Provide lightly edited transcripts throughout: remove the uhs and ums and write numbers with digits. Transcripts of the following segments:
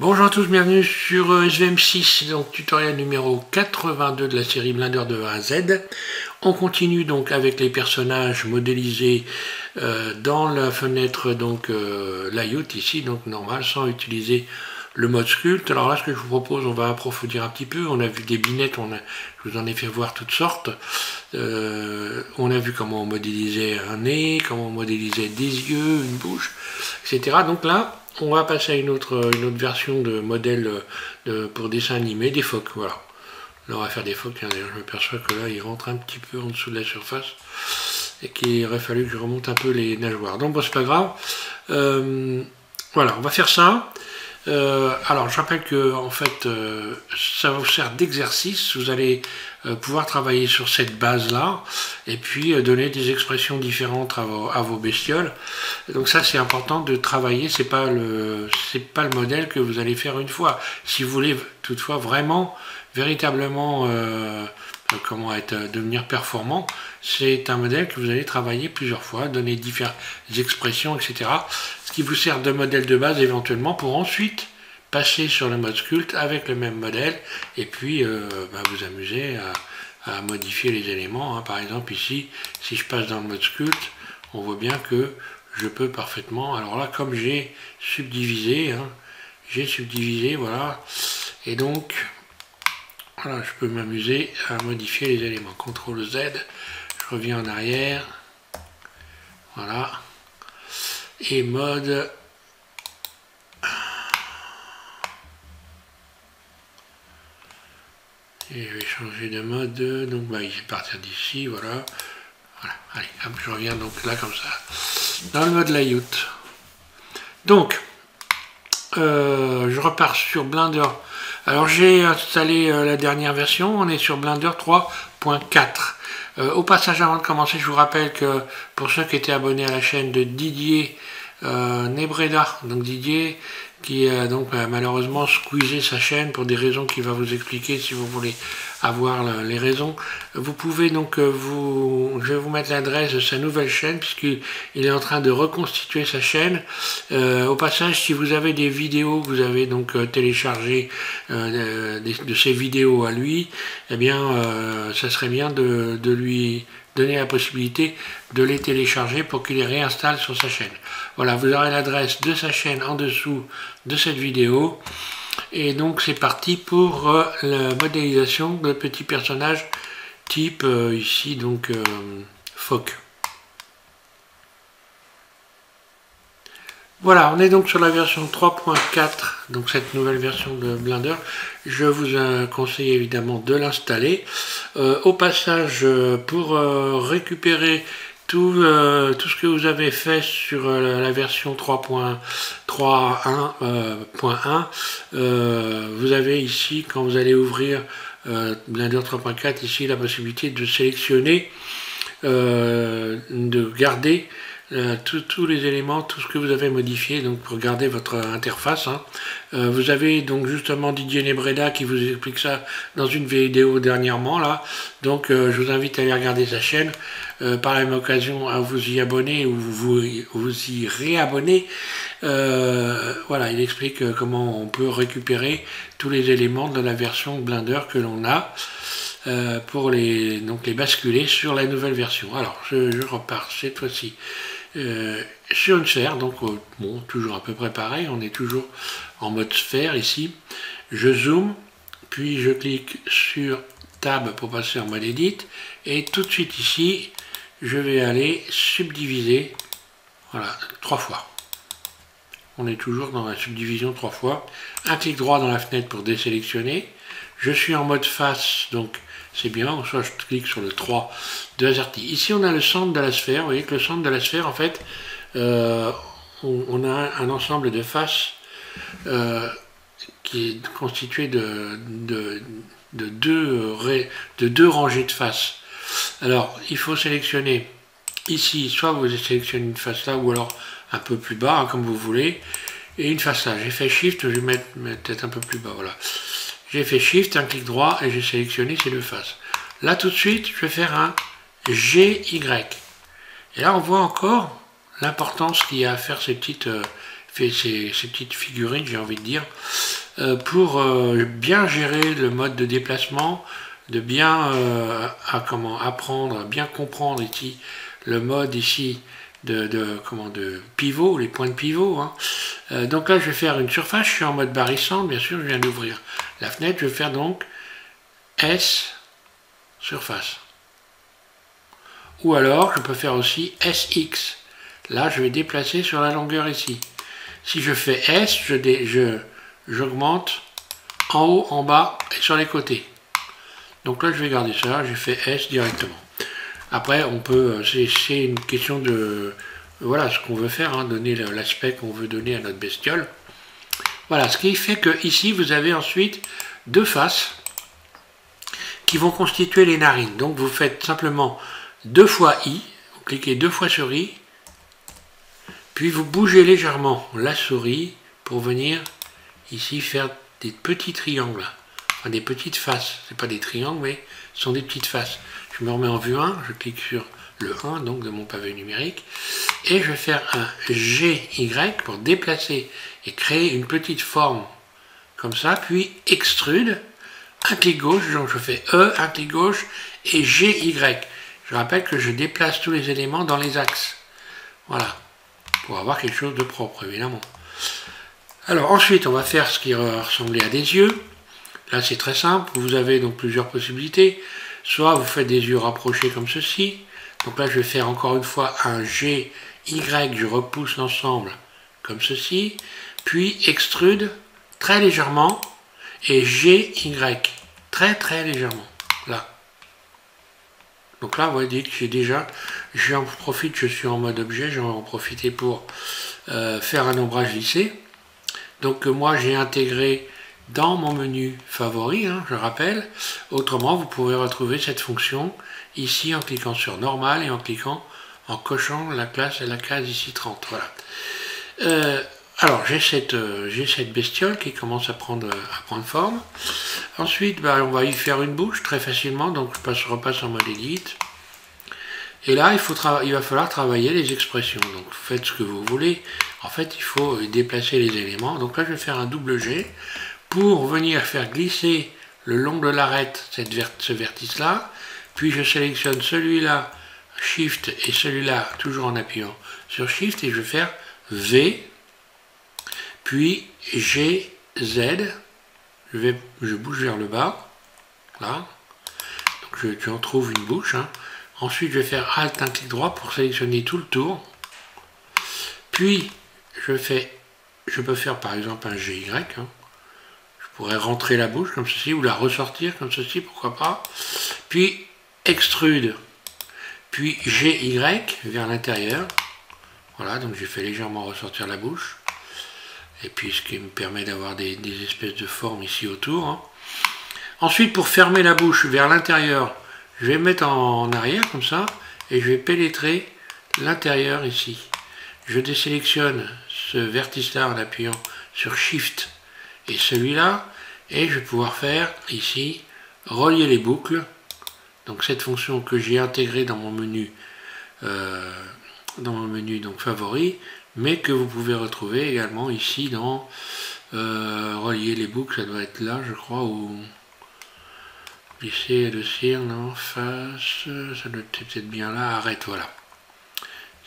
Bonjour à tous, bienvenue sur SVM6, donc tutoriel numéro 82 de la série Blender de A à Z. On continue donc avec les personnages modélisés dans la fenêtre donc layout ici, donc normal, sans utiliser le mode sculpt. Alors là, ce que je vous propose, on va approfondir un petit peu. On a vu des binettes, je vous en ai fait voir toutes sortes. On a vu comment on modélisait un nez, comment on modélisait des yeux, une bouche, etc. Donc là, on va passer à une autre version de modèle pour dessin animé, des phoques, voilà. Là, on va faire des phoques. Tiens, d'ailleurs, je me perçois que là, il rentre un petit peu en dessous de la surface et qu'il aurait fallu que je remonte un peu les nageoires. Donc, bon, c'est pas grave. Voilà, on va faire ça. Alors, je rappelle que, en fait, ça vous sert d'exercice. Vous allez pouvoir travailler sur cette base-là et puis donner des expressions différentes à vos bestioles. Donc ça, c'est important de travailler. C'est pas le modèle que vous allez faire une fois. Si vous voulez toutefois vraiment, véritablement, devenir performant, c'est un modèle que vous allez travailler plusieurs fois, donner différentes expressions, etc. Ce qui vous sert de modèle de base éventuellement pour ensuite passer sur le mode sculpt avec le même modèle et puis vous amuser à modifier les éléments. Hein. Par exemple ici, si je passe dans le mode sculpt, on voit bien que je peux parfaitement, alors là comme j'ai subdivisé, voilà, et donc voilà, je peux m'amuser à modifier les éléments. CTRL Z, je reviens en arrière, voilà, et mode, et je vais changer de mode, donc il va partir d'ici, voilà. Voilà, allez, hop, je reviens donc là comme ça, dans le mode layout. Donc, je repars sur Blender. Alors j'ai installé la dernière version, on est sur Blender 3.4. Au passage, avant de commencer, je vous rappelle que pour ceux qui étaient abonnés à la chaîne de Didier Nebreda, donc Didier, qui a donc malheureusement squeezé sa chaîne pour des raisons qu'il va vous expliquer si vous voulez avoir les raisons. Vous pouvez donc, je vais vous mettre l'adresse de sa nouvelle chaîne puisqu'il est en train de reconstituer sa chaîne. Au passage, si vous avez des vidéos que vous avez donc téléchargées de ces vidéos à lui, eh bien ça serait bien de lui donner la possibilité de les télécharger pour qu'il les réinstalle sur sa chaîne. Voilà, vous aurez l'adresse de sa chaîne en dessous de cette vidéo. Et donc c'est parti pour la modélisation de petits personnages type ici donc phoque. Voilà, on est donc sur la version 3.4, donc cette nouvelle version de Blender. Je vous conseille évidemment de l'installer. Au passage, pour récupérer tout ce que vous avez fait sur la version 3.1, vous avez ici, quand vous allez ouvrir Blender 3.4, ici la possibilité de sélectionner, de garder tous les éléments, tout ce que vous avez modifié, donc pour garder votre interface. Hein. Vous avez donc justement Didier Nebreda qui vous explique ça dans une vidéo dernièrement là, donc je vous invite à aller regarder sa chaîne, par la même occasion à vous y abonner ou vous y réabonner. Voilà, il explique comment on peut récupérer tous les éléments de la version Blender que l'on a pour les basculer sur la nouvelle version. Alors je repars cette fois-ci sur une sphère, donc bon, toujours à peu près pareil, on est toujours en mode sphère ici. Je zoome, puis je clique sur Tab pour passer en mode Edit, et tout de suite ici, je vais aller subdiviser, voilà, 3 fois. On est toujours dans la subdivision 3 fois. Un clic droit dans la fenêtre pour désélectionner. Je suis en mode face, donc c'est bien, soit je clique sur le 3 de AZERTY. Ici on a le centre de la sphère, vous voyez que le centre de la sphère en fait, on a un ensemble de faces qui est constitué de deux rangées de faces. Alors il faut sélectionner ici, soit vous sélectionnez une face là, ou alors un peu plus bas, hein, comme vous voulez, et une face là. J'ai fait Shift, je vais mettre peut-être un peu plus bas, voilà. J'ai fait Shift, un clic droit, et j'ai sélectionné ces deux faces. Là, tout de suite, je vais faire un GY. Et là, on voit encore l'importance qu'il y a à faire ces petites figurines, j'ai envie de dire. pour bien gérer le mode de déplacement, de bien apprendre, bien comprendre ici le mode ici de pivot, les points de pivot. Hein. Donc là je vais faire une surface, je suis en mode barrissante, bien sûr, je viens d'ouvrir la fenêtre, je vais faire donc S surface. Ou alors je peux faire aussi SX. Là je vais déplacer sur la longueur ici. Si je fais S, j'augmente en haut, en bas et sur les côtés. Donc là je vais garder ça, j'ai fait S directement. Après on peut, c'est une question de, voilà ce qu'on veut faire, hein, donner l'aspect qu'on veut donner à notre bestiole. Voilà, ce qui fait que ici vous avez ensuite deux faces qui vont constituer les narines. Donc vous faites simplement 2 fois I, vous cliquez 2 fois sur I, puis vous bougez légèrement la souris pour venir ici faire des petits triangles, enfin des petites faces, c'est pas des triangles mais ce sont des petites faces. Je me remets en vue 1, je clique sur le 1 donc de mon pavé numérique et je vais faire un GY pour déplacer et créer une petite forme comme ça, puis extrude, un clic gauche, donc je fais E, un clic gauche et GY. Je rappelle que je déplace tous les éléments dans les axes. Voilà, pour avoir quelque chose de propre évidemment. Alors ensuite on va faire ce qui ressemblait à des yeux. Là c'est très simple, vous avez donc plusieurs possibilités. Soit vous faites des yeux rapprochés comme ceci. Donc là je vais faire encore une fois un GY, je repousse l'ensemble comme ceci. Puis extrude très légèrement et GY très légèrement. Là. Donc là vous voyez que j'ai déjà, j'en profite, je suis en mode objet, j'en vais en profiter pour faire un ombrage lissé. Donc moi j'ai intégré dans mon menu favori, hein, je rappelle. Autrement, vous pouvez retrouver cette fonction ici en cliquant sur normal et en cliquant, en cochant la case ici 30. Voilà. Alors j'ai cette bestiole qui commence à prendre forme. Ensuite, on va y faire une bouche très facilement, donc je repasse en mode edit. Et là, il va falloir travailler les expressions. Donc vous faites ce que vous voulez. En fait, il faut déplacer les éléments. Donc là, je vais faire un double G pour venir faire glisser le long de l'arête ce vertice-là. Puis je sélectionne celui-là, Shift, et celui-là, toujours en appuyant sur Shift, et je vais faire V, puis G, Z. Je bouge vers le bas, là. Donc j'en trouve une bouche. Hein. Ensuite, je vais faire Alt, un clic droit pour sélectionner tout le tour. Puis, je peux faire par exemple un GY. Hein. Je pourrais rentrer la bouche comme ceci ou la ressortir comme ceci, pourquoi pas. Puis, extrude. Puis, GY vers l'intérieur. Voilà, donc j'ai fait légèrement ressortir la bouche. Et puis, ce qui me permet d'avoir des espèces de formes ici autour. Hein. Ensuite, pour fermer la bouche vers l'intérieur, je vais mettre en arrière comme ça et je vais pénétrer l'intérieur ici. Je désélectionne ce vertice-là en appuyant sur Shift et celui-là et je vais pouvoir faire ici relier les boucles. Donc cette fonction que j'ai intégrée dans mon menu, donc favori, mais que vous pouvez retrouver également ici dans relier les boucles, ça doit être là je crois, ou glisser le cire, non, face, ça doit être peut-être bien là, arrête, voilà.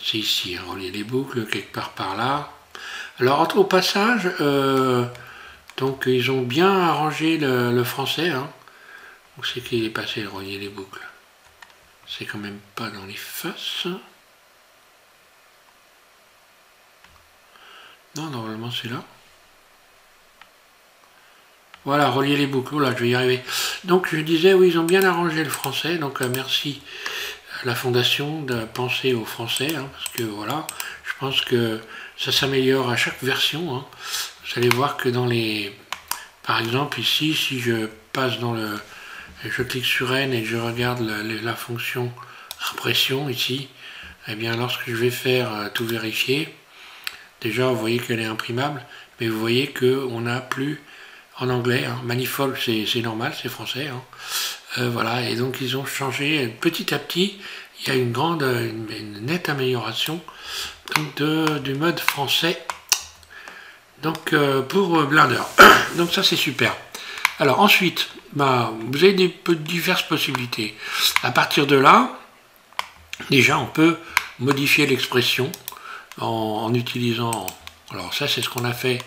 C'est ici, hein, relier les boucles, quelque part par là. Alors au passage, donc ils ont bien arrangé le français, hein. Donc c'est qu'il est passé, relier les boucles. C'est quand même pas dans les faces. Non, normalement c'est là. Voilà, relier les boucles, là je vais y arriver. Donc je disais, oui, ils ont bien arrangé le français, donc merci à la Fondation de penser au français, hein, parce que voilà, je pense que ça s'améliore à chaque version. Hein. Vous allez voir que dans les... Par exemple ici, si je passe dans le... Je clique sur N et je regarde la fonction impression ici, eh bien lorsque je vais faire tout vérifier, déjà vous voyez qu'elle est imprimable, mais vous voyez qu'on n'a plus... En anglais, hein. Manifold c'est normal, c'est français. Hein. Voilà, et donc ils ont changé petit à petit. Il y a une nette amélioration donc du mode français Donc pour Blender. Donc ça c'est super. Alors ensuite, vous avez diverses possibilités. À partir de là, déjà on peut modifier l'expression en utilisant... Alors ça c'est ce qu'on a fait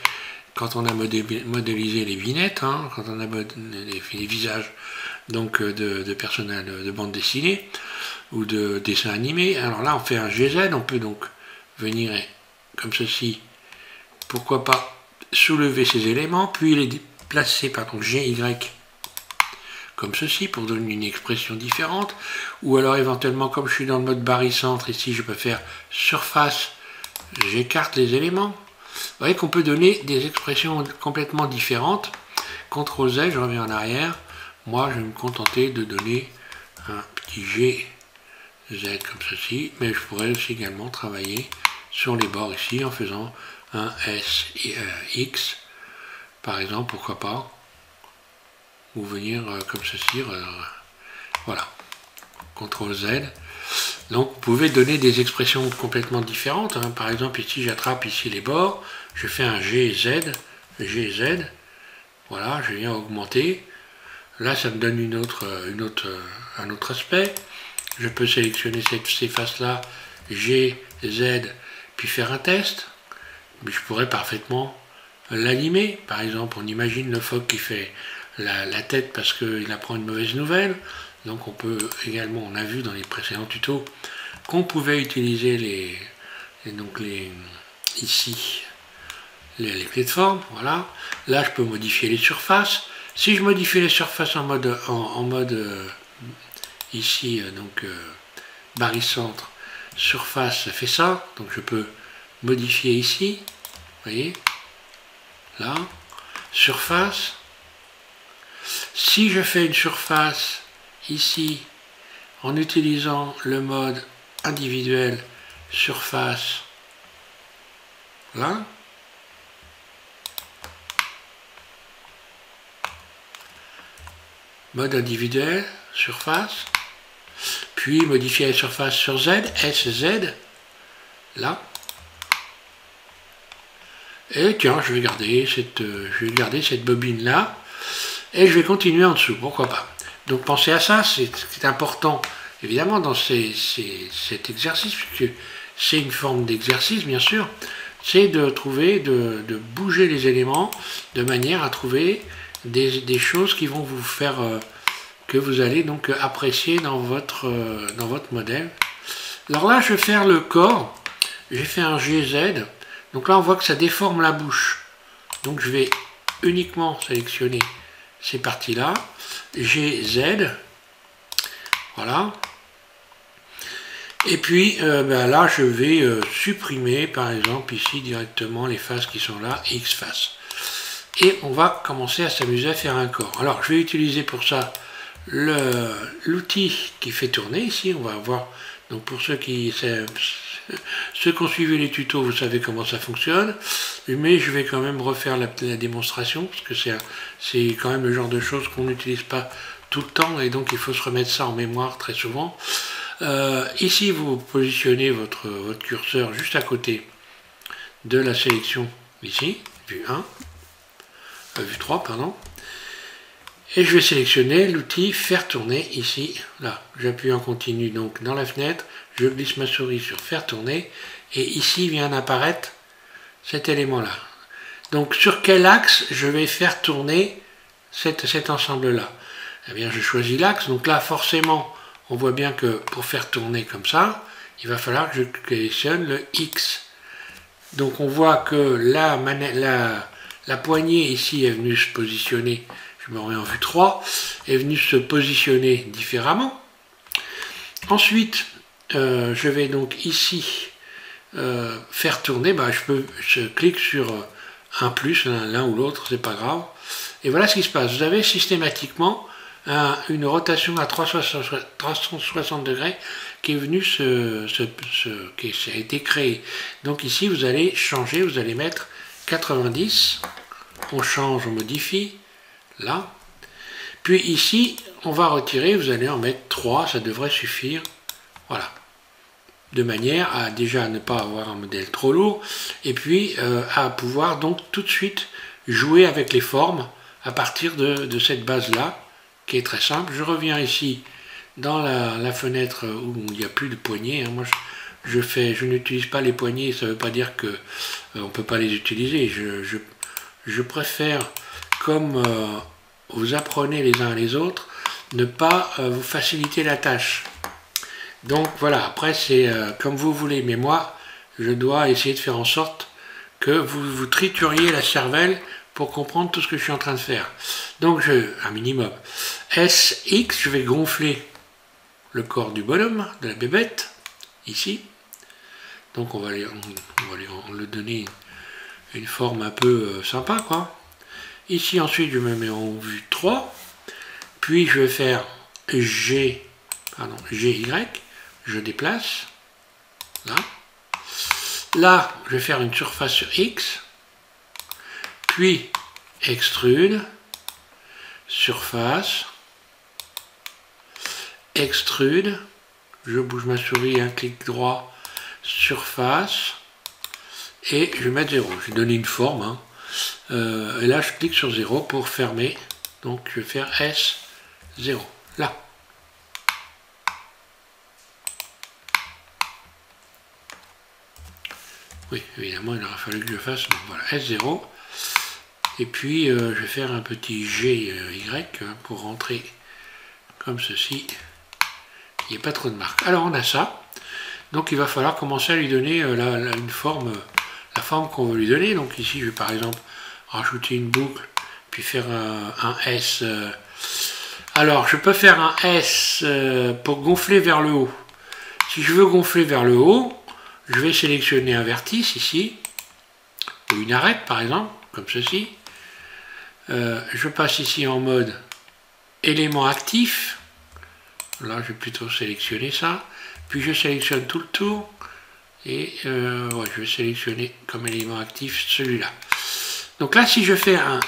quand on a modélisé les vignettes, hein, quand on a fait les visages donc, de personnages de bande dessinée ou de dessins animés. Alors là on fait un GZ, on peut donc venir comme ceci, pourquoi pas soulever ces éléments, puis les placer par GY comme ceci pour donner une expression différente, ou alors éventuellement comme je suis dans le mode barycentre ici je peux faire surface, j'écarte les éléments. Vous voyez qu'on peut donner des expressions complètement différentes. CTRL Z, je reviens en arrière. Moi, je vais me contenter de donner un petit GZ comme ceci. Mais je pourrais aussi également travailler sur les bords ici en faisant un S et un X. Par exemple, pourquoi pas. Ou venir comme ceci. Voilà. CTRL Z. Donc vous pouvez donner des expressions complètement différentes. Hein. Par exemple ici j'attrape ici les bords, je fais un GZ, voilà, je viens augmenter. Là ça me donne un autre aspect. Je peux sélectionner ces faces-là, GZ, puis faire un test. Mais je pourrais parfaitement l'animer. Par exemple, on imagine le phoque qui fait la tête parce qu'il apprend une mauvaise nouvelle. Donc on peut également, on a vu dans les précédents tutos, qu'on pouvait utiliser ici les clés de forme, voilà. Là je peux modifier les surfaces. Si je modifie les surfaces en mode ici, barycentre, surface, ça fait ça. Donc je peux modifier ici, vous voyez, là, surface. Si je fais une surface ici, en utilisant le mode individuel, surface, là, mode individuel, surface, puis modifier la surface sur Z, SZ, là, et tiens, je vais garder cette bobine là, et je vais continuer en dessous, pourquoi pas. Donc pensez à ça, c'est important évidemment dans cet exercice, puisque c'est une forme d'exercice bien sûr, c'est de trouver, de bouger les éléments de manière à trouver des choses qui vont vous faire, que vous allez donc apprécier dans votre modèle. Alors là je vais faire le corps, j'ai fait un GZ, donc là on voit que ça déforme la bouche, donc je vais uniquement sélectionner ces parties-là, GZ, voilà, et puis là je vais supprimer par exemple ici directement les faces qui sont là, X faces, et on va commencer à s'amuser à faire un corps. Alors je vais utiliser pour ça l'outil qui fait tourner ici, on va voir, donc pour ceux qui ont suivi les tutos, vous savez comment ça fonctionne, mais je vais quand même refaire la démonstration, parce que c'est quand même le genre de choses qu'on n'utilise pas tout le temps, et donc il faut se remettre ça en mémoire très souvent. Ici, vous positionnez votre curseur juste à côté de la sélection, ici, vue 1, vue 3, pardon, et je vais sélectionner l'outil faire tourner ici, là, j'appuie en continu donc dans la fenêtre, je glisse ma souris sur faire tourner, et ici vient apparaître cet élément là. Donc sur quel axe je vais faire tourner cet ensemble là? Eh bien je choisis l'axe, donc là forcément on voit bien que pour faire tourner comme ça, il va falloir que je sélectionne le X. Donc on voit que la poignée ici est venue se positionner, je me remets en vue 3, est venue se positionner différemment. Ensuite, je vais donc ici faire tourner, je clique sur un plus, l'un ou l'autre, c'est pas grave. Et voilà ce qui se passe. Vous avez systématiquement une rotation à 360 degrés qui est venue qui a été créée. Donc ici, vous allez changer, vous allez mettre 90, on change, on modifie, là. Puis ici, on va retirer, vous allez en mettre 3, ça devrait suffire. Voilà. de manière à déjà ne pas avoir un modèle trop lourd, et puis à pouvoir donc tout de suite jouer avec les formes à partir de cette base-là, qui est très simple. Je reviens ici dans la fenêtre où il n'y a plus de poignées. Moi, je n'utilise pas les poignées, ça ne veut pas dire que on ne peut pas les utiliser. Je préfère, comme vous apprenez les uns les autres, ne pas vous faciliter la tâche. Donc voilà, après c'est comme vous voulez, mais moi, je dois essayer de faire en sorte que vous trituriez la cervelle pour comprendre tout ce que je suis en train de faire. Donc un minimum. SX, je vais gonfler le corps du bonhomme, de la bébête, ici. Donc on va lui donner une forme un peu sympa, quoi. Ici ensuite je me mets en vue 3, puis je vais faire GY, je déplace, là. Là, je vais faire une surface sur X, puis extrude, surface, extrude, je bouge ma souris, un clic droit, surface, et je vais mettre 0. Je vais donner une forme, hein. Et là, je clique sur 0 pour fermer. Donc, je vais faire S0, là. Oui, évidemment, il aurait fallu que je fasse, donc voilà, S0. Et puis, je vais faire un petit GY pour rentrer comme ceci. Il n'y a pas trop de marque. Alors, on a ça. Donc, il va falloir commencer à lui donner une forme, la forme qu'on veut lui donner. Donc, ici, je vais par exemple rajouter une boucle, puis faire un S. Alors, je peux faire un S pour gonfler vers le haut. Si je veux gonfler vers le haut, je vais sélectionner un vertice ici, ou une arête par exemple, comme ceci. Je passe ici en mode élément actif. Là, je vais plutôt sélectionner ça. Puis je sélectionne tout le tour. Et ouais, je vais sélectionner comme élément actif celui-là. Donc là, si je fais un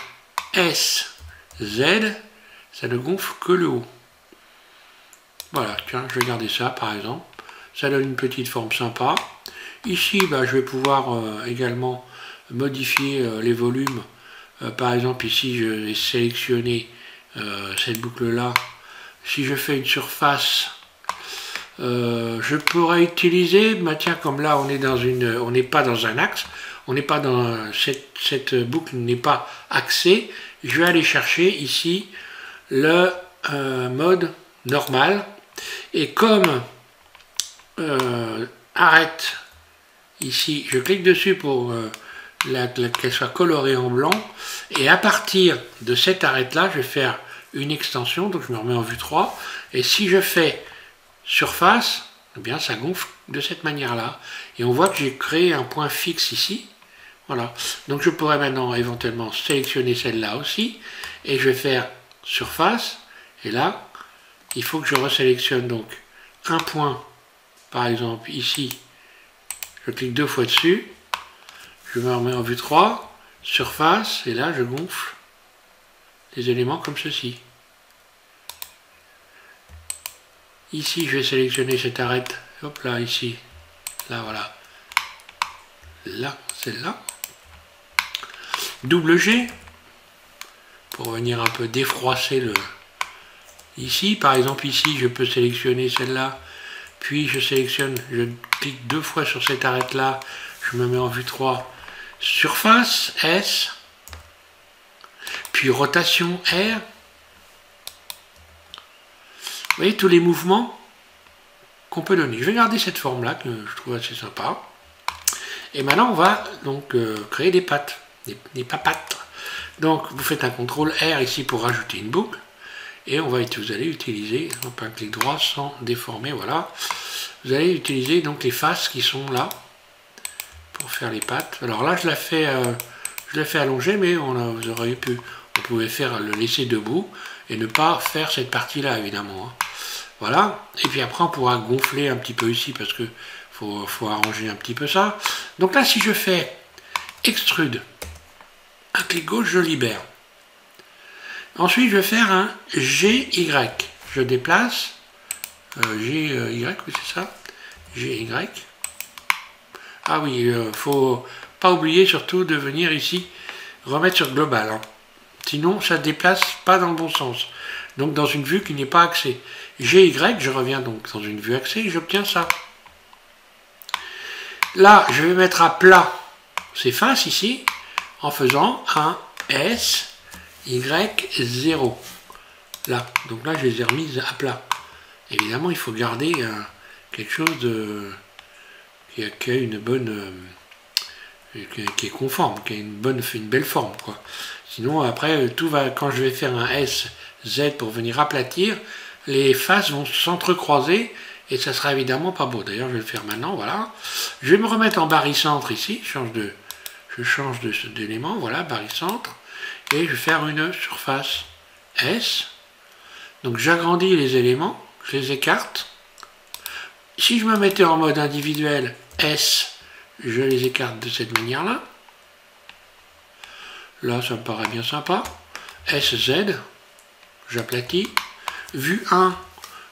SZ, ça ne gonfle que le haut. Voilà, tiens, je vais garder ça par exemple. Ça donne une petite forme sympa. Ici, bah, je vais pouvoir également modifier les volumes. Par exemple, ici, je vais sélectionner cette boucle-là. Si je fais une surface, je pourrais utiliser, bah, tiens, comme là, on n'est pas dans un axe, on n'est pas dans cette boucle n'est pas axée. Je vais aller chercher ici le mode normal. Et comme arrête, ici, je clique dessus pour qu'elle soit colorée en blanc. Et à partir de cette arête-là, je vais faire une extension. Donc je me remets en vue 3. Et si je fais surface, eh bien ça gonfle de cette manière-là. Et on voit que j'ai créé un point fixe ici. Voilà. Donc je pourrais maintenant éventuellement sélectionner celle-là aussi. Et je vais faire surface. Et là, il faut que je resélectionne donc un point. Par exemple, ici, je clique 2 fois dessus. Je me remets en vue 3. Surface. Et là, je gonfle les éléments comme ceci. Ici, je vais sélectionner cette arête. Hop là, ici. Là, voilà. Là, celle-là. Double G. Pour venir un peu défroisser le... Ici, par exemple, ici, je peux sélectionner celle-là. Puis, je clique 2 fois sur cette arête-là. Je me mets en vue 3. Surface, S. Puis, rotation, R. Vous voyez tous les mouvements qu'on peut donner. Je vais garder cette forme-là que je trouve assez sympa. Et maintenant, on va donc créer des pattes, des papates. Donc, vous faites un CTRL R ici pour rajouter une boucle. Et vous allez utiliser, un clic droit sans déformer, voilà. Vous allez utiliser donc les faces qui sont là pour faire les pattes. Alors là, je l'ai fait allonger, mais on pouvait le laisser debout et ne pas faire cette partie-là, évidemment. Hein. Voilà. Et puis après, on pourra gonfler un petit peu ici parce que faut arranger un petit peu ça. Donc là, si je fais extrude, un clic gauche, je libère. Ensuite, je vais faire un GY. Je déplace. GY, oui, c'est ça. GY. Ah oui, faut pas oublier surtout de venir ici remettre sur global. Hein. Sinon, ça ne déplace pas dans le bon sens. Donc dans une vue qui n'est pas axée. GY, je reviens donc dans une vue axée et j'obtiens ça. Là, je vais mettre à plat ces faces ici en faisant un S, Y, 0. Là, donc là, je les ai remises à plat. Évidemment, il faut garder quelque chose de qui a une bonne, qui est conforme, qui a une belle forme, quoi. Sinon, après, tout va, quand je vais faire un S, Z pour venir aplatir, les faces vont s'entrecroiser et ça sera évidemment pas beau. D'ailleurs, je vais le faire maintenant, voilà. Je vais me remettre en barycentre ici, je change d'élément, voilà, barycentre, et je vais faire une surface S. Donc j'agrandis les éléments, je les écarte. Si je me mettais en mode individuel S, je les écarte de cette manière-là. Là, ça me paraît bien sympa. SZ, j'aplatis. Vue 1,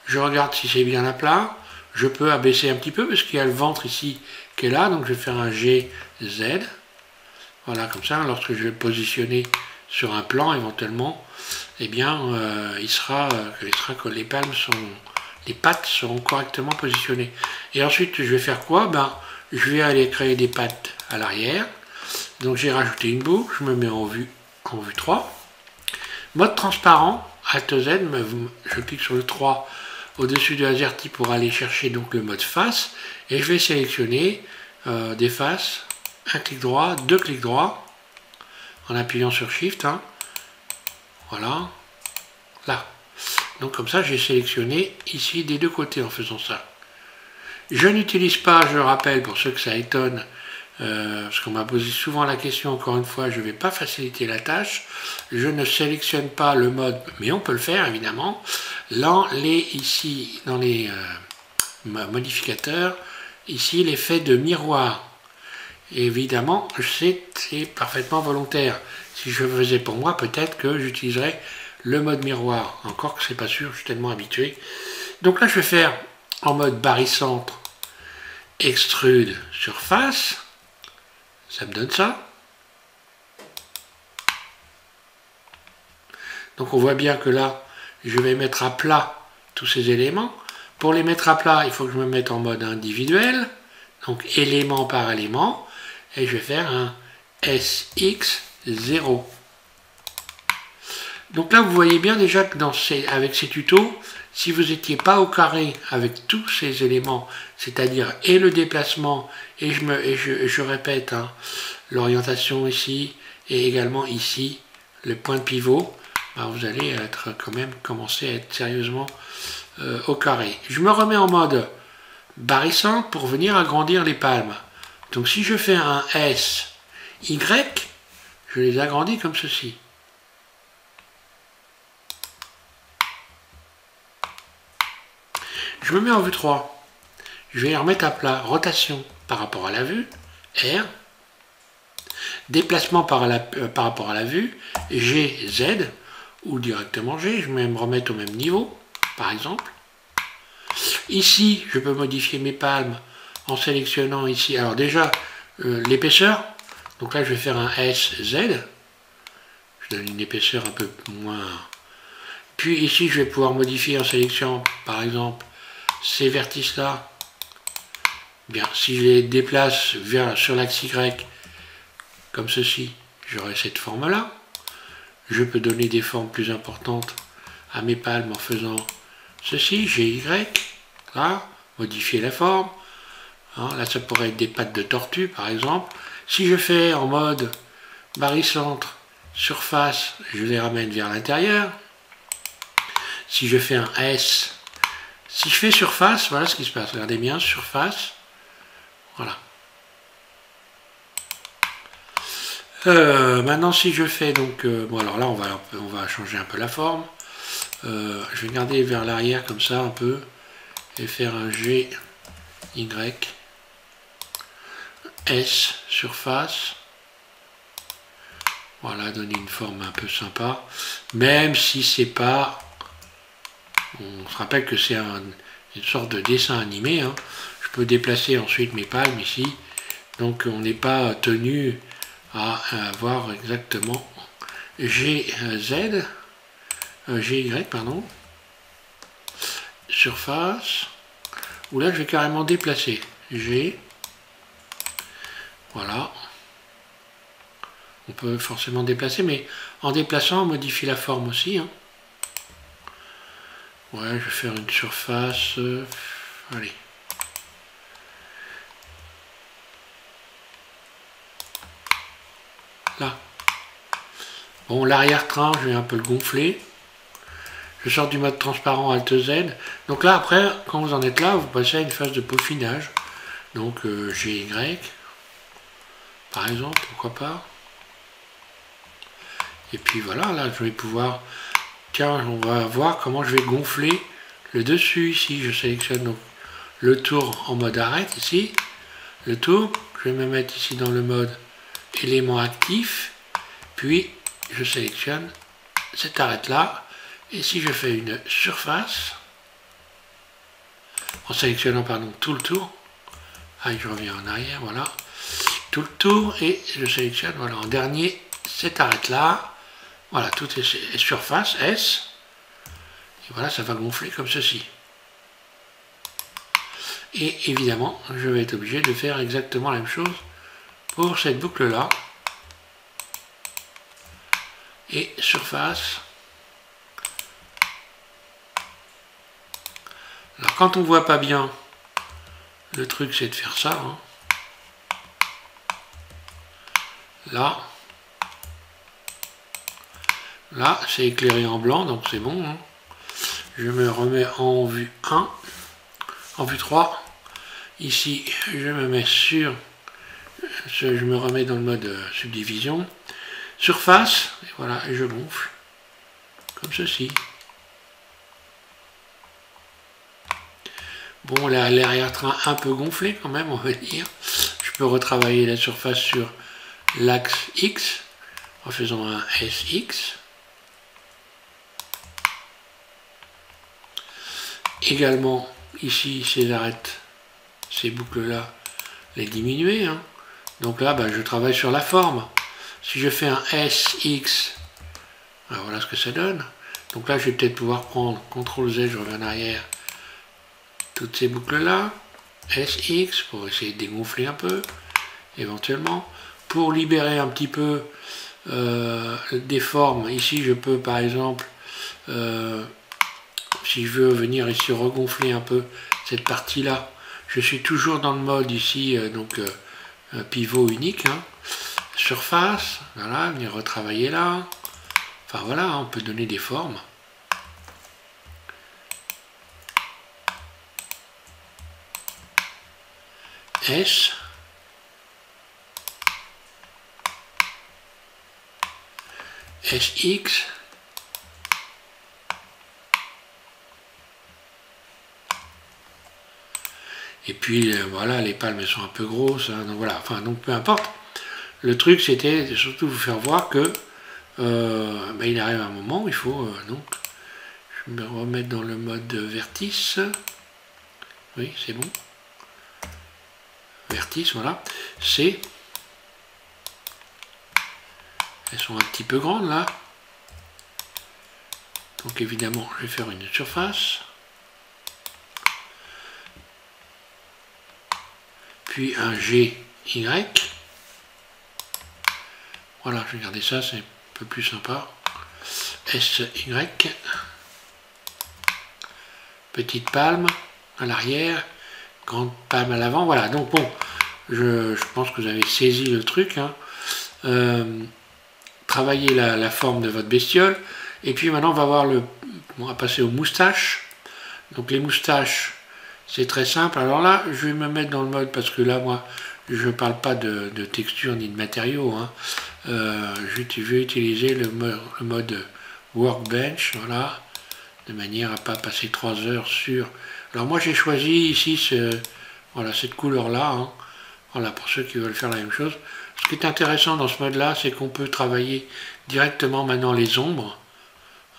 je regarde si c'est bien à plat. Je peux abaisser un petit peu parce qu'il y a le ventre ici qui est là. Donc je vais faire un GZ. Voilà, comme ça, lorsque je vais le positionner sur un plan éventuellement, eh bien, il sera que les palmes les pattes seront correctement positionnées. Et ensuite, je vais faire quoi? Ben, je vais aller créer des pattes à l'arrière. Donc j'ai rajouté une boucle, je me mets en vue 3. Mode transparent, Alt Z, je clique sur le 3 au-dessus de AZERTY pour aller chercher donc le mode face. Et je vais sélectionner des faces, un clic droit, deux clics droits, en appuyant sur Shift. Hein. Voilà, là. Donc comme ça, j'ai sélectionné ici des deux côtés en faisant ça. Je n'utilise pas, je le rappelle, pour ceux que ça étonne, parce qu'on m'a posé souvent la question, encore une fois, je ne vais pas faciliter la tâche. Je ne sélectionne pas le mode, mais on peut le faire évidemment. Ici, dans les modificateurs, ici l'effet de miroir. Et évidemment, c'est parfaitement volontaire. Si je le faisais pour moi, peut-être que j'utiliserais le mode miroir. Encore que c'est pas sûr, je suis tellement habitué. Donc là, je vais faire en mode barycentre, extrude surface. Ça me donne ça. Donc on voit bien que là, je vais mettre à plat tous ces éléments. Pour les mettre à plat, il faut que je me mette en mode individuel. Donc élément par élément. Et je vais faire un SX0. Donc là, vous voyez bien déjà que avec ces tutos, si vous n'étiez pas au carré avec tous ces éléments, c'est-à-dire et le déplacement, et je répète, hein, l'orientation ici, et également ici, le point de pivot, ben vous allez être quand même commencer à être sérieusement au carré. Je me remets en mode barycentre pour venir agrandir les palmes. Donc si je fais un S, Y, je les agrandis comme ceci. Je me mets en vue 3. Je vais remettre à plat rotation par rapport à la vue, R. Déplacement par rapport à la vue, G, Z, ou directement G. Je vais me remettre au même niveau, par exemple. Ici, je peux modifier mes palmes en sélectionnant ici. Alors déjà, l'épaisseur. Donc là, je vais faire un SZ. Je donne une épaisseur un peu moins. Puis ici, je vais pouvoir modifier en sélectionnant, par exemple, ces vertices-là. Bien, si je les déplace sur l'axe Y, comme ceci, j'aurai cette forme-là. Je peux donner des formes plus importantes à mes palmes en faisant ceci, GY, là, modifier la forme. Hein, là, ça pourrait être des pattes de tortue, par exemple. Si je fais en mode barycentre, surface, je les ramène vers l'intérieur. Si je fais un S, si je fais surface, voilà ce qui se passe. Regardez bien, surface. Voilà. Maintenant, si je fais donc... bon, alors là, on va changer un peu la forme. Je vais garder vers l'arrière comme ça un peu. Et faire un G, Y, S, surface. Voilà, donner une forme un peu sympa. Même si c'est pas... On se rappelle que c'est une sorte de dessin animé. Hein. Je peux déplacer ensuite mes palmes ici. Donc on n'est pas tenu à avoir exactement GY, pardon, surface, où là je vais carrément déplacer G, voilà. On peut forcément déplacer, mais en déplaçant, on modifie la forme aussi. Hein. Ouais, je vais faire une surface. Allez. Là. Bon, l'arrière-train, je vais un peu le gonfler. Je sors du mode transparent Alt Z. Donc là, après, quand vous en êtes là, vous passez à une phase de peaufinage. Donc GY, par exemple, pourquoi pas. Et puis voilà, là je vais pouvoir, tiens, on va voir comment je vais gonfler le dessus ici. Je sélectionne donc le tour en mode arrête ici, le tour, je vais me mettre ici dans le mode élément actif, puis je sélectionne cette arête là, et si je fais une surface, en sélectionnant pardon tout le tour, je reviens en arrière, voilà, tout le tour, et je sélectionne, voilà, en dernier, cette arête là. Voilà, tout est surface, S. Et voilà, ça va gonfler comme ceci. Et évidemment, je vais être obligé de faire exactement la même chose pour cette boucle-là. Et surface. Alors, quand on ne voit pas bien, le truc, c'est de faire ça. Hein. Là. Là, c'est éclairé en blanc, donc c'est bon. Hein. Je me remets en vue 1, en vue 3. Ici, je me mets sur, je me remets dans le mode subdivision. Surface, et voilà, et je gonfle. Comme ceci. Bon, là, l'arrière-train un peu gonflé quand même, on va dire. Je peux retravailler la surface sur l'axe X, en faisant un SX. Également, ici, ces arêtes, ces boucles-là, les diminuer. Hein. Donc là, je travaille sur la forme. Si je fais un SX, voilà ce que ça donne. Donc là, je vais peut-être pouvoir prendre CTRL Z, je reviens en arrière, toutes ces boucles-là, SX, pour essayer de dégonfler un peu, éventuellement. Pour libérer un petit peu des formes, ici, je peux, par exemple... si je veux venir ici regonfler un peu cette partie-là, je suis toujours dans le mode ici, pivot unique, hein. Surface, voilà, venir retravailler là. Enfin voilà, on peut donner des formes. S. SX. Et puis voilà, les palmes elles sont un peu grosses, hein, donc voilà, enfin donc peu importe. Le truc c'était surtout vous faire voir que il arrive un moment où il faut donc je vais me remettre dans le mode vertice. Oui, c'est bon. Vertice, voilà. C. Elles sont un petit peu grandes là. Donc évidemment, je vais faire une surface. Puis un GY. Voilà, je vais garder ça, c'est un peu plus sympa. SY. Petite palme à l'arrière, grande palme à l'avant. Voilà, donc bon, je pense que vous avez saisi le truc. Hein. Travaillez la forme de votre bestiole. Et puis maintenant, on va voir on va passer aux moustaches. Donc les moustaches, c'est très simple. Alors là, je vais me mettre dans le mode, parce que là, moi, je ne parle pas de texture ni de matériaux. Hein. Je vais utiliser le mode workbench, voilà, de manière à ne pas passer 3 heures sur... Alors moi, j'ai choisi ici voilà, cette couleur-là. Hein. Voilà, pour ceux qui veulent faire la même chose. Ce qui est intéressant dans ce mode-là, c'est qu'on peut travailler directement maintenant les ombres.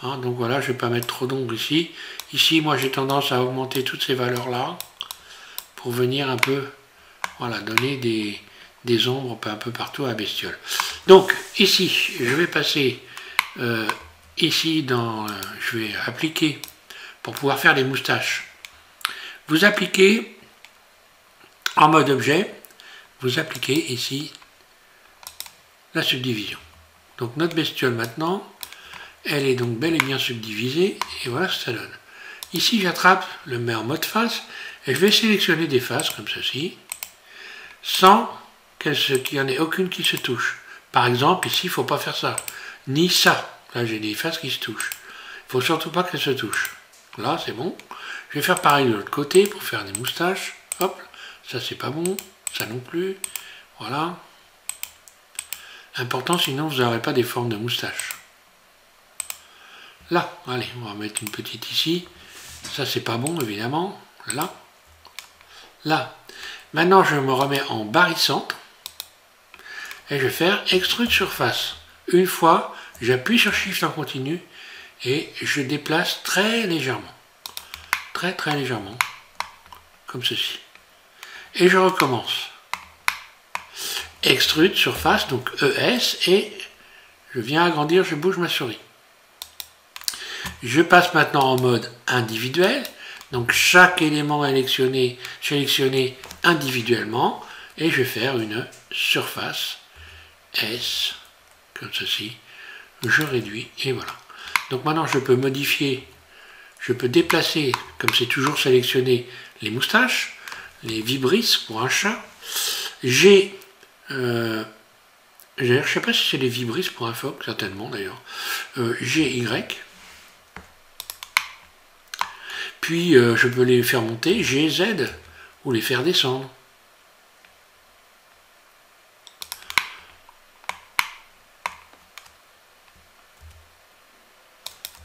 Hein, donc voilà, je ne vais pas mettre trop d'ombre ici. Ici, moi, j'ai tendance à augmenter toutes ces valeurs-là pour venir un peu, voilà, donner des ombres un peu partout à la bestiole. Donc ici, je vais passer ici dans, je vais appliquer pour pouvoir faire des moustaches. Vous appliquez en mode objet, vous appliquez ici la subdivision. Donc notre bestiole maintenant, elle est donc bel et bien subdivisée, et voilà ce que ça donne. Ici j'attrape, le mets en mode face, et je vais sélectionner des faces comme ceci, sans qu'il n'y en ait aucune qui se touche. Par exemple, ici il ne faut pas faire ça, ni ça. Là j'ai des faces qui se touchent. Il ne faut surtout pas qu'elles se touchent. Là c'est bon. Je vais faire pareil de l'autre côté pour faire des moustaches. Hop, ça c'est pas bon, ça non plus. Voilà. Important, sinon vous n'aurez pas des formes de moustaches. Là, allez, on va mettre une petite ici. Ça, c'est pas bon, évidemment. Là. Là. Maintenant, je me remets en barycentre. Et je vais faire extrude surface. Une fois, j'appuie sur Shift en continu. Et je déplace très légèrement. Très, très légèrement. Comme ceci. Et je recommence. Extrude surface, donc ES. Et je viens agrandir, je bouge ma souris. Je passe maintenant en mode individuel, donc chaque élément sélectionné individuellement, et je vais faire une surface S, comme ceci, je réduis, et voilà. Donc maintenant je peux modifier, je peux déplacer, comme c'est toujours sélectionné, les moustaches, les vibrisses pour un chat, j'ai, je ne sais pas si c'est les vibrisses pour un phoque, certainement d'ailleurs, GY, puis je peux les faire monter, GZ, ou les faire descendre.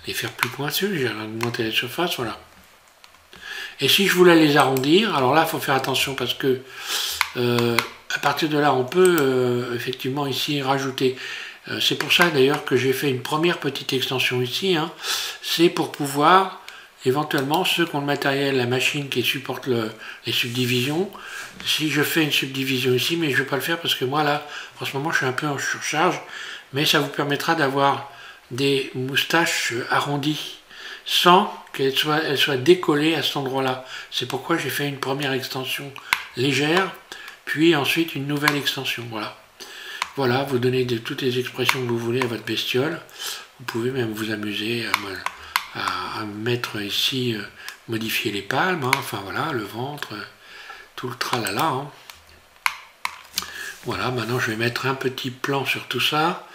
Les faire plus pointus, j'ai augmenté la surface, voilà. Et si je voulais les arrondir, alors là il faut faire attention parce que à partir de là on peut effectivement ici rajouter. C'est pour ça d'ailleurs que j'ai fait une première petite extension ici, hein. C'est pour pouvoir éventuellement, ceux qui ont le matériel, la machine qui supporte les subdivisions, si je fais une subdivision ici, mais je ne vais pas le faire parce que moi là, en ce moment, je suis un peu en surcharge, mais ça vous permettra d'avoir des moustaches arrondies sans qu'elles soient décollées à cet endroit-là. C'est pourquoi j'ai fait une première extension légère, puis ensuite une nouvelle extension. Voilà. Voilà, vous donnez toutes les expressions que vous voulez à votre bestiole. Vous pouvez même vous amuser à mettre ici, modifier les palmes, hein, enfin voilà, le ventre, tout le tralala. Hein. Voilà, maintenant je vais mettre un petit plan sur tout ça.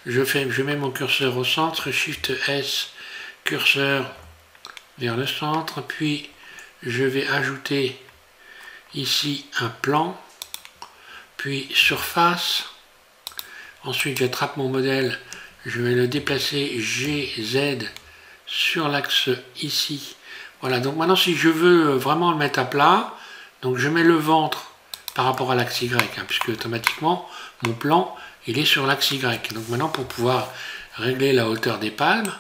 Je mets mon curseur au centre, Shift S, curseur vers le centre, puis je vais ajouter ici un plan, puis surface. Ensuite j'attrape mon modèle, je vais le déplacer GZ sur l'axe ici. Voilà, donc maintenant si je veux vraiment le mettre à plat, donc je mets le ventre par rapport à l'axe Y, hein, puisque automatiquement mon plan il est sur l'axe Y. Donc maintenant pour pouvoir régler la hauteur des palmes,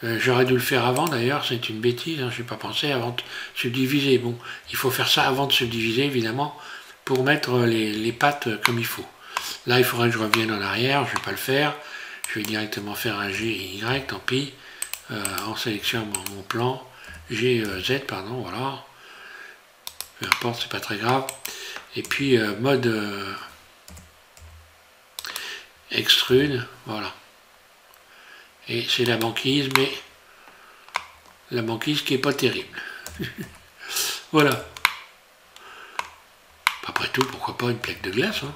j'aurais dû le faire avant d'ailleurs, c'est une bêtise, hein, je n'ai pas pensé avant de subdiviser. Bon, il faut faire ça avant de subdiviser évidemment pour mettre les pattes comme il faut. Là il faudrait que je revienne en arrière, je ne vais pas le faire, je vais directement faire un G et Y, tant pis. En sélectionnant mon plan GZ, pardon, voilà, peu importe, c'est pas très grave. Et puis mode extrude, voilà. Et c'est la banquise, mais la banquise qui est pas terrible. Voilà. Après tout, pourquoi pas une plaque de glace, hein.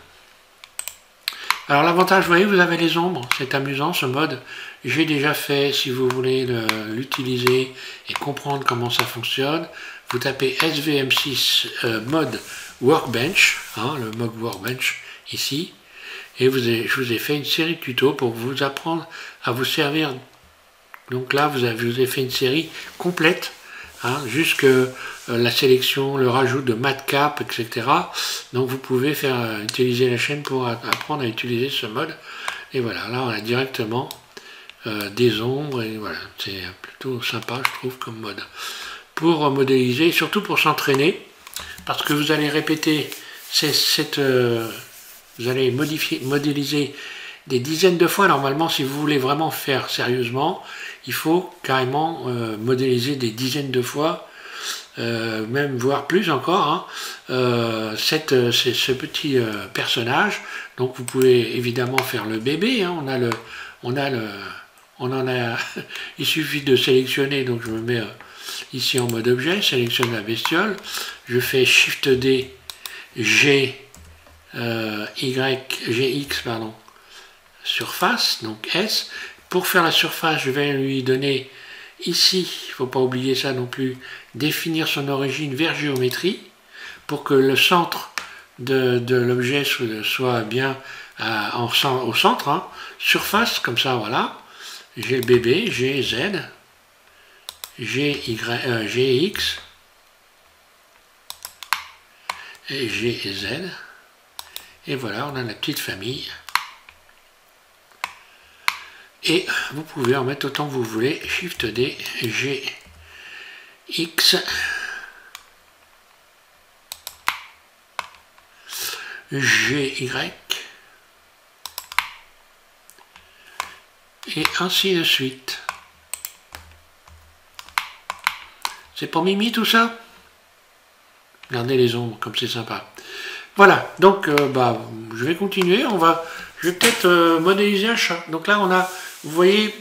Alors l'avantage, vous voyez, vous avez les ombres, c'est amusant ce mode. J'ai déjà fait, si vous voulez l'utiliser et comprendre comment ça fonctionne, vous tapez SVM6 mode Workbench, hein, le mode Workbench ici, et je vous ai fait une série de tutos pour vous apprendre à vous servir. Donc là, je vous ai fait une série complète, hein, jusque la sélection, le rajout de matcap, etc. Donc vous pouvez utiliser la chaîne pour apprendre à utiliser ce mode. Et voilà, là on a directement des ombres, et voilà, c'est plutôt sympa je trouve comme mode. Pour modéliser, surtout pour s'entraîner, parce que vous allez répéter vous allez modéliser des dizaines de fois. Normalement, si vous voulez vraiment faire sérieusement, il faut carrément modéliser des dizaines de fois, même voire plus encore, hein, ce petit personnage. Donc vous pouvez évidemment faire le bébé, hein. Il suffit de sélectionner, donc je me mets ici en mode objet, sélectionne la bestiole, je fais Shift D, G, GX, pardon, surface, donc S. Pour faire la surface, je vais lui donner ici, il ne faut pas oublier ça non plus, définir son origine vers géométrie, pour que le centre de l'objet soit bien au centre, hein. Surface, comme ça, voilà. J'ai le bébé, j'ai Z, GX, et G et Z. Et voilà, on a la petite famille. Et vous pouvez en mettre autant que vous voulez. Shift D, G, X, G, Y, et ainsi de suite. C'est pour Mimi tout ça? Regardez les ombres, comme c'est sympa. Voilà, donc je vais continuer. Je vais peut-être modéliser un chat. Donc là, vous voyez,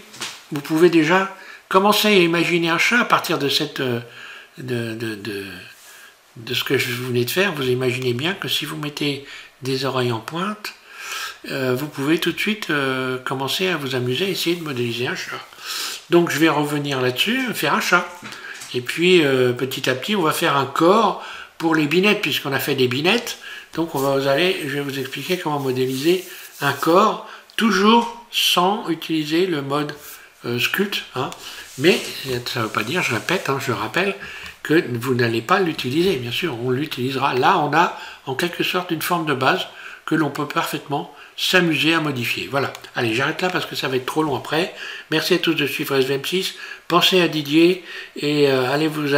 vous pouvez déjà commencer à imaginer un chat à partir de ce que je venais de faire. Vous imaginez bien que si vous mettez des oreilles en pointe, vous pouvez tout de suite commencer à vous amuser à essayer de modéliser un chat. Donc je vais revenir là-dessus, faire un chat. Et puis petit à petit, on va faire un corps pour les binettes, puisqu'on a fait des binettes. Donc je vais vous expliquer comment modéliser un corps, toujours sans utiliser le mode sculpt, hein. Mais ça ne veut pas dire, je répète, hein, je rappelle, que vous n'allez pas l'utiliser. Bien sûr, on l'utilisera. Là, on a en quelque sorte une forme de base que l'on peut parfaitement s'amuser à modifier. Voilà. Allez, j'arrête là parce que ça va être trop long après. Merci à tous de suivre SVM6. Pensez à Didier et allez vous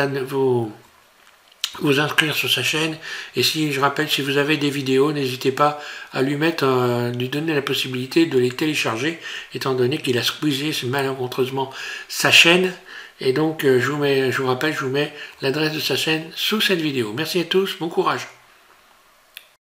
inscrire sur sa chaîne. Et je rappelle, si vous avez des vidéos, n'hésitez pas à lui donner la possibilité de les télécharger, étant donné qu'il a squeezé malencontreusement sa chaîne. Et donc, je vous rappelle, je vous mets l'adresse de sa chaîne sous cette vidéo. Merci à tous, bon courage.